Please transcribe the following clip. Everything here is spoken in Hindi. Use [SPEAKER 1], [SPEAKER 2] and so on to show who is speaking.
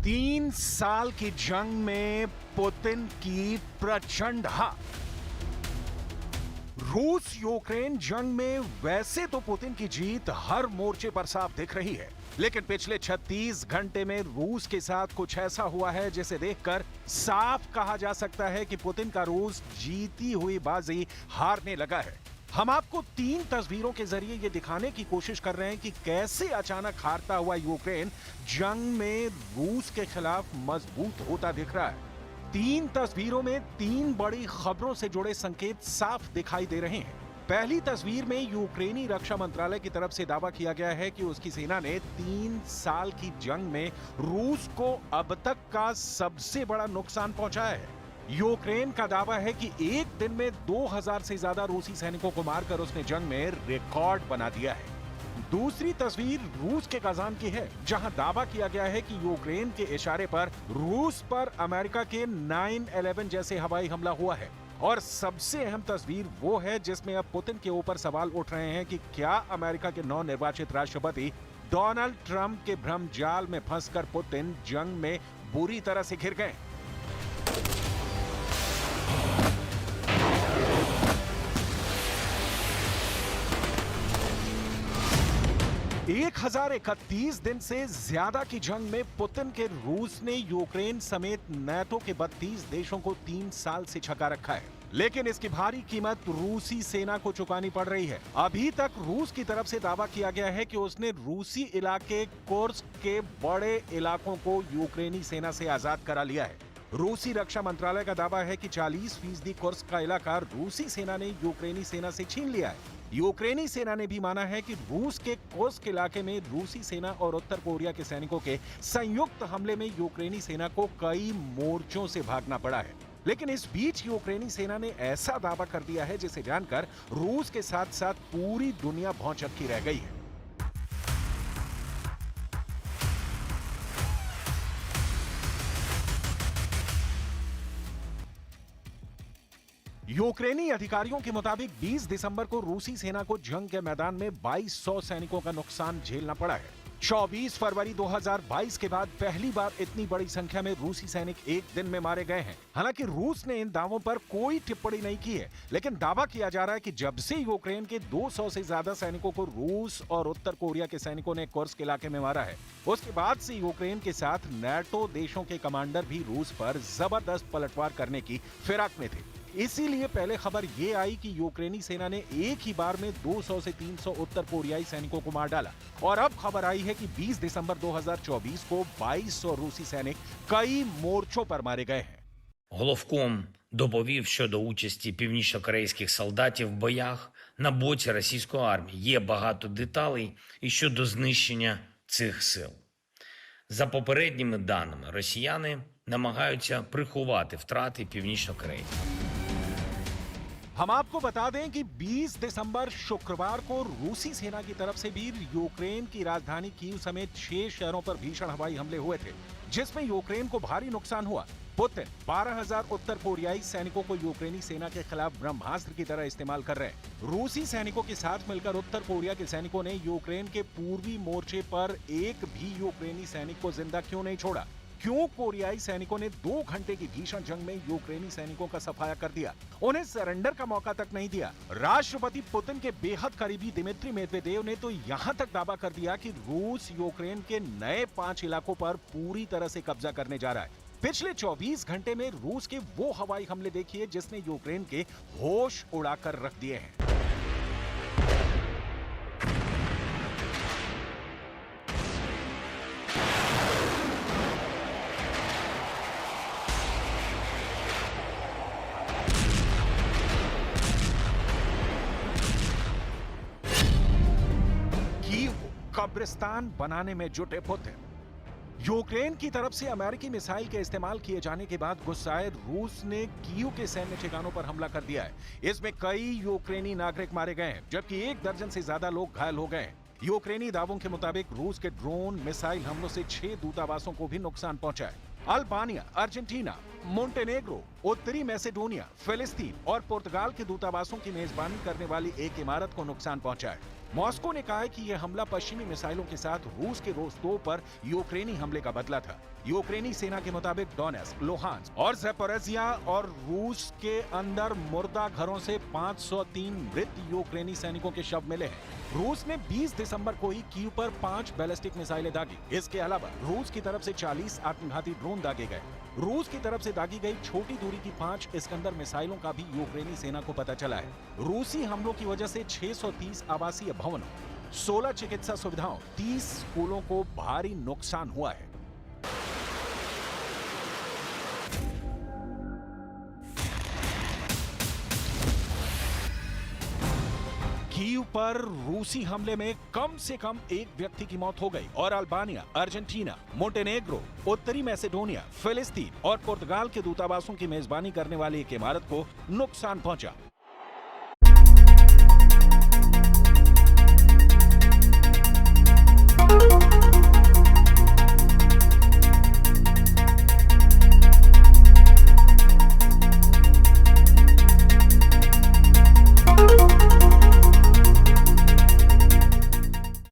[SPEAKER 1] 3 साल की जंग में पुतिन की प्रचंड हार। रूस यूक्रेन जंग में वैसे तो पुतिन की जीत हर मोर्चे पर साफ दिख रही है, लेकिन पिछले 36 घंटे में रूस के साथ कुछ ऐसा हुआ है जिसे देखकर साफ कहा जा सकता है कि पुतिन का रूस जीती हुई बाजी हारने लगा है। हम आपको 3 तस्वीरों के जरिए यह दिखाने की कोशिश कर रहे हैं कि कैसे अचानक हारता हुआ यूक्रेन जंग में रूस के खिलाफ मजबूत होता दिख रहा है। 3 तस्वीरों में 3 बड़ी खबरों से जुड़े संकेत साफ दिखाई दे रहे हैं। पहली तस्वीर में यूक्रेनी रक्षा मंत्रालय की तरफ से दावा किया गया है कि उसकी सेना ने 3 साल की जंग में रूस को अब तक का सबसे बड़ा नुकसान पहुंचाया है। यूक्रेन का दावा है कि एक दिन में 2000 से ज्यादा रूसी सैनिकों को मारकर उसने जंग में रिकॉर्ड बना दिया है। दूसरी तस्वीर रूस के कजान की है, जहां दावा किया गया है कि यूक्रेन के इशारे पर रूस पर अमेरिका के 9/11 जैसे हवाई हमला हुआ है। और सबसे अहम तस्वीर वो है जिसमें अब पुतिन के ऊपर सवाल उठ रहे हैं कि क्या अमेरिका के नवनिर्वाचित राष्ट्रपति डोनाल्ड ट्रंप के भ्रम जाल में फंसकर पुतिन जंग में बुरी तरह से घिर गए। 1031 दिन से ज्यादा की जंग में पुतिन के रूस ने यूक्रेन समेत नाटो के 32 देशों को 3 साल से छका रखा है, लेकिन इसकी भारी कीमत रूसी सेना को चुकानी पड़ रही है। अभी तक रूस की तरफ से दावा किया गया है कि उसने रूसी इलाके कुर्स्क के बड़े इलाकों को यूक्रेनी सेना से आजाद करा लिया है। रूसी रक्षा मंत्रालय का दावा है कि 40% कुर्स्क का इलाका रूसी सेना ने यूक्रेनी सेना से छीन लिया है। यूक्रेनी सेना ने भी माना है कि रूस के कुर्स्क इलाके में रूसी सेना और उत्तर कोरिया के सैनिकों के संयुक्त हमले में यूक्रेनी सेना को कई मोर्चों से भागना पड़ा है। लेकिन इस बीच यूक्रेनी सेना ने ऐसा दावा कर दिया है जिसे जानकर रूस के साथ साथ पूरी दुनिया भौंचक्की रह गई है। यूक्रेनी अधिकारियों के मुताबिक 20 दिसंबर को रूसी सेना को जंग के मैदान में 2200 सैनिकों का नुकसान झेलना पड़ा है। 24 फरवरी 2022 के बाद पहली बार इतनी बड़ी संख्या में रूसी सैनिक एक दिन में मारे गए हैं। हालांकि रूस ने इन दावों पर कोई टिप्पणी नहीं की है, लेकिन दावा किया जा रहा है कि जब से यूक्रेन के 200 से ज्यादा सैनिकों को रूस और उत्तर कोरिया के सैनिकों ने कुर्स्क इलाके में मारा है, उसके बाद से यूक्रेन के साथ नाटो देशों के कमांडर भी रूस पर जबरदस्त पलटवार करने की फिराक में थे। इसीलिए पहले खबर ये आई कि यूक्रेनी सेना ने एक ही बार में 200 से 300 उत्तर कोरियाई सैनिकों को मार डाला। और अब खबर आई है कि 20 दिसंबर 2024 को 2200 रूसी सैनिक कई मोर्चों पर मारे गए हैं।
[SPEAKER 2] Головком доповів щодо участі північнокорейських солдатів в боях на боці російської армії. Є багато деталей і щодо знищення цих сил. За попередніми даними, росіяни намагаються приховати втрати північнокорейців.
[SPEAKER 1] हम आपको बता दें कि 20 दिसंबर शुक्रवार को रूसी सेना की तरफ से भी यूक्रेन की राजधानी कीव समेत 6 शहरों पर भीषण हवाई हमले हुए थे, जिसमें यूक्रेन को भारी नुकसान हुआ। पुतिन 12,000 उत्तर कोरियाई सैनिकों को यूक्रेनी सेना के खिलाफ ब्रह्मास्त्र की तरह इस्तेमाल कर रहे हैं। रूसी सैनिकों के साथ मिलकर उत्तर कोरिया के सैनिकों ने यूक्रेन के पूर्वी मोर्चे पर एक भी यूक्रेनी सैनिक को जिंदा क्यों नहीं छोड़ा? क्यों कोरियाई सैनिकों ने 2 घंटे की भीषण जंग में यूक्रेनी सैनिकों का सफाया कर दिया? उन्हें सरेंडर का मौका तक नहीं दिया। राष्ट्रपति पुतिन के बेहद करीबी दिमित्री मेदवेदेव ने तो यहां तक दावा कर दिया कि रूस यूक्रेन के नए 5 इलाकों पर पूरी तरह से कब्जा करने जा रहा है। पिछले 24 घंटे में रूस के वो हवाई हमले देखिए जिसने यूक्रेन के होश उड़ाकर रख दिए हैं। कब्रिस्तान बनाने में जुटे पुतिन। यूक्रेन की तरफ से अमेरिकी मिसाइल के इस्तेमाल किए जाने के बाद गुस्साए रूस ने कीव के सैन्य ठिकानों पर हमला कर दिया है। इसमें कई यूक्रेनी नागरिक मारे गए हैं, जबकि 1 दर्जन से ज्यादा लोग घायल हो गए हैं। यूक्रेनी दावों के मुताबिक रूस के ड्रोन मिसाइल हमलों से 6 दूतावासों को भी नुकसान पहुंचा है। अल्बानिया, अर्जेंटीना, मोंटेनेग्रो, उत्तरी मैसेडोनिया, फिलिस्तीन और पुर्तगाल के दूतावासों की मेजबानी करने वाली एक इमारत को नुकसान पहुंचा है। मॉस्को ने कहा है कि यह हमला पश्चिमी मिसाइलों के साथ रूस के रोस्तोव पर यूक्रेनी हमले का बदला था। यूक्रेनी सेना के मुताबिक डोनेट्स्क, लुहांस्क और ज़ैपोरिज़िया और रूस के अंदर मुर्दा घरों से 503 मृत यूक्रेनी सैनिकों के शव मिले हैं। रूस ने 20 दिसंबर को ही कीव पर 5 बैलिस्टिक मिसाइलें दागी। इसके अलावा रूस की तरफ से 40 आत्मघाती ड्रोन दागे गए। रूस की तरफ से दागी गई छोटी दूरी की 5 इस्कंदर मिसाइलों का भी यूक्रेनी सेना को पता चला है। रूसी हमलों की वजह से 630 आवासीय भवनों, 16 चिकित्सा सुविधाओं, 30 स्कूलों को भारी नुकसान हुआ है। कीव पर रूसी हमले में कम से कम एक व्यक्ति की मौत हो गई और अल्बानिया, अर्जेंटीना, मोंटेनेग्रो, उत्तरी मैसेडोनिया, फिलिस्तीन और पुर्तगाल के दूतावासों की मेजबानी करने वाली एक इमारत को नुकसान पहुंचा।